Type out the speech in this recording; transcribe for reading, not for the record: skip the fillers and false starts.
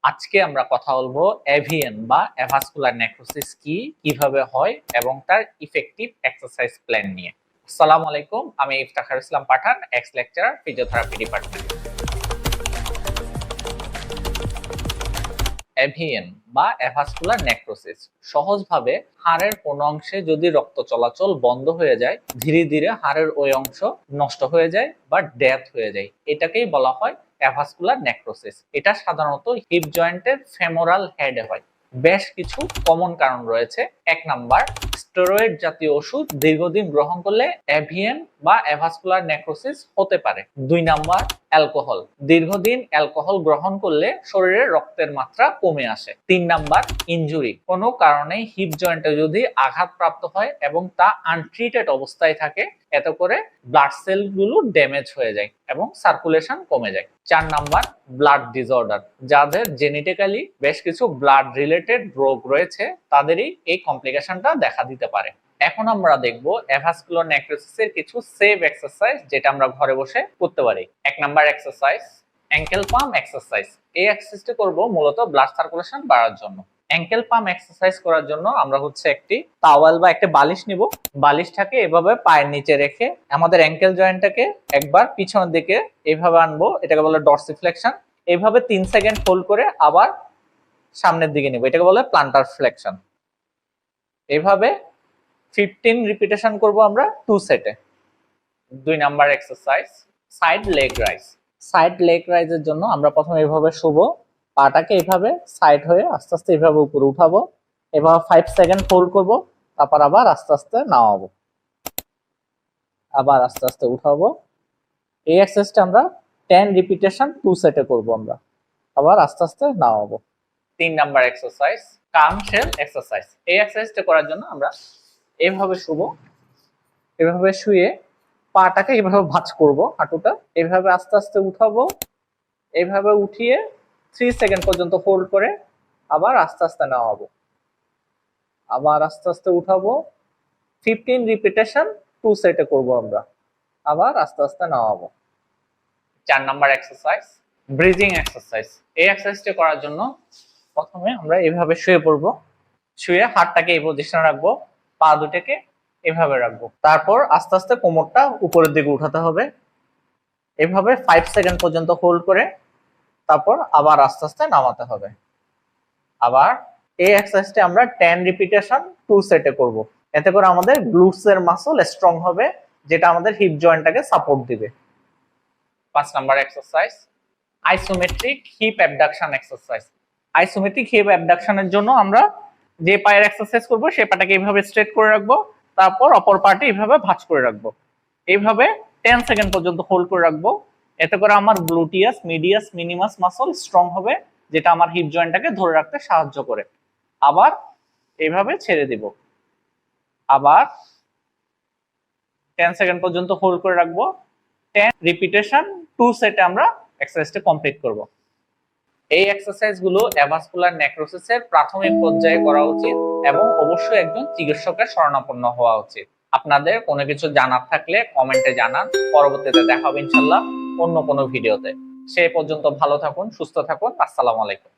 আজকে আমরা কথা বলবো এভিএন বা অ্যাভাস্কুলার নেক্রোসিস কি, কিভাবে হয় এবং তার ইফেক্টিভ এক্সারসাইজ প্ল্যান নিয়ে। আসসালামু আলাইকুম, আমি Iftakhar Islam Pathan, ex lecturer, physiotherapy department. AVN বা অ্যাভাস্কুলার নেক্রোসিস সহজভাবে হাড়ের কোন অংশে যদি রক্ত চলাচল বন্ধ হয়ে যায়, ধীরে ধীরে হাড়ের ওই অংশ নষ্ট হয়ে যায় বা ডেথ হয়ে যায়, এটাকেই বলা হয় অ্যাভাস্কুলার নেক্রোসিস। এটা সাধারণত হিপ জয়েন্টের ফেমোরাল হেডে হয়। বেশ কিছু কমন কারণ রয়েছে। 1 নাম্বার, স্টেরয়েড জাতীয় ওষুধ দীর্ঘদিন গ্রহণ করলে এভিএন বা অ্যাভাস্কুলার নেক্রোসিস হতে পারে। 2 নাম্বার, অ্যালকোহল, দীর্ঘদিন অ্যালকোহল গ্রহণ করলে শরীরে রক্তের মাত্রা কমে আসে। 3 নাম্বার, ইনজুরি, কোনো কারণে হিপ জয়েন্টে যদি আঘাতপ্রাপ্ত হয় এবং তা আনট্রিটেড অবস্থায় থাকে, এতে করে ব্লাড সেলগুলো ড্যামেজ হয়ে যায় এবং সার্কুলেশন কমে যায়। 4 নাম্বার, ব্লাড ডিসঅর্ডার, যাদের জেনেটিক্যালি বেশ কিছু ব্লাড রিলেটেড রোগ রয়েছে তাদেরই এই কমপ্লিকেশনটা দেখা দিতে পারে। এখন আমরা দেখব অ্যাভাস্কুলার নেক্রোসিসের কিছু সেভ এক্সারসাইজ যেটা আমরা ঘরে বসে করতে পারি। 1 নাম্বার এক্সারসাইজ, অ্যাঙ্কেল পাম এক্সারসাইজ। এই এক্সারসাইজটা করব মূলত ব্লাড সার্কুলেশন বাড়ার জন্য। অ্যাঙ্কেল পাম এক্সারসাইজ করার জন্য আমরা একটি টাওয়াল বা একটা বালিশ নিব। বালিশটাকে এভাবে পায়ের নিচে রেখে আমাদের অ্যাঙ্কেল জয়েন্টটাকে একবার পিছনের দিকে এইভাবে আনবো, এটাকে বলে ডরসিফ্লেকশন। এইভাবে 3 সেকেন্ড হোল্ড করে আবার সামনের দিকে নিব, এটাকে বলে প্লান্টার ফ্লেকশন। এইভাবে 15 রিপিটেশন করব আমরা 2 সেটে। 2 number exercise, side leg raise. Side leg রাইজের জন্য আমরা প্রথমে এইভাবে শুবো, পাটাকে এইভাবে সাইড হয়ে আস্তে আস্তে এইভাবে উপরে উঠাবো, এভাবে 5 সেকেন্ড হোল্ড করব, তারপর আবার আস্তে আস্তে নামাবো, আবার আস্তে আস্তে উঠাবো। এই এক্সারসাইজটা আমরা 10 রিপিটেশন 2 সেটে করব আমরা, আবার আস্তে আস্তে নামাবো। 3 নাম্বার এক্সারসাইজ, কাম শেল এক্সারসাইজ। এই এক্সারসাইজটা করার জন্য আমরা এইভাবে শুবো, এভাবে শুয়ে পাটাকে এইভাবে ভাঁজ করব, হাঁটুটা এইভাবে আস্তে আস্তে উঠাবো, এইভাবে উঠিয়ে 3 সেকেন্ড পর্যন্ত হোল্ড করে আবার আস্তে আস্তে নামাবো, আবার আস্তে আস্তে উঠাবো। 15 রিপিটেশন 2 সেটে করব আমরা, আবার আস্তে আস্তে নামাবো। 4 নাম্বার এক্সারসাইজ, ব্রিজিং এক্সারসাইজ। এই এক্সারসাইজটা করার জন্য প্রথমে আমরা এইভাবে শুয়ে পড়বো, শুয়ে হাতটাকে এই পজিশনে রাখবো, পা দুটাকে এভাবে রাখবো, তারপর আস্তে আস্তে কোমরটা উপরের দিকে উঠাতে হবে, এভাবে 5 সেকেন্ড পর্যন্ত হোল্ড করে তারপর আবার আস্তে আস্তে নামাতে হবে। আবার এই এক্সারসাইজটা আমরা 10 রিপিটেশন 2 সেটে করব। এতে করে আমাদের গ্লুটস এর মাসল স্ট্রং হবে, যেটা আমাদের হিপ জয়েন্টটাকে সাপোর্ট দিবে। 5 number exercise, isometric hip abduction exercise. Isometric hip অ্যাবডাকশনের জন্য আমরা যে পায়ের এক্সারসাইজ করব সেই পাটাকে এইভাবে স্ট্রেট করে রাখবো, তারপর অপর পাটি এইভাবে ভাঁজ করে রাখবো, এইভাবে 10 সেকেন্ড পর্যন্ত হোল্ড করে রাখবো। এতে করে আমার গ্লুটিয়াস, মিডিয়াস, মিনিমাস মাসল স্ট্রং হবে, যেটা আমার হিপ জয়েন্টটাকে ধরে রাখতে সাহায্য করে। আবার এইভাবে ছেড়ে দিব, আবার 10 সেকেন্ড পর্যন্ত হোল্ড করে রাখবো। 10 রিপিটেশন 2 সেটে আমরা এক্সারসাইজটা কমপ্লিট করব। এই এক্সারসাইজ গুলো অ্যাভাস্কুলার নেক্রোসিসের প্রাথমিক পর্যায়ে করা উচিত এবং অবশ্যই একজন চিকিৎসকের শরণাপন্ন হওয়া উচিত। আপনাদের কোনো কিছু জানার থাকলে কমেন্টে জানান, পরবর্তীতে দেখা হবে ইনশাআল্লাহ অন্য কোনো ভিডিওতে। সেই পর্যন্ত ভালো থাকুন, সুস্থ থাকুন। আসসালামু আলাইকুম।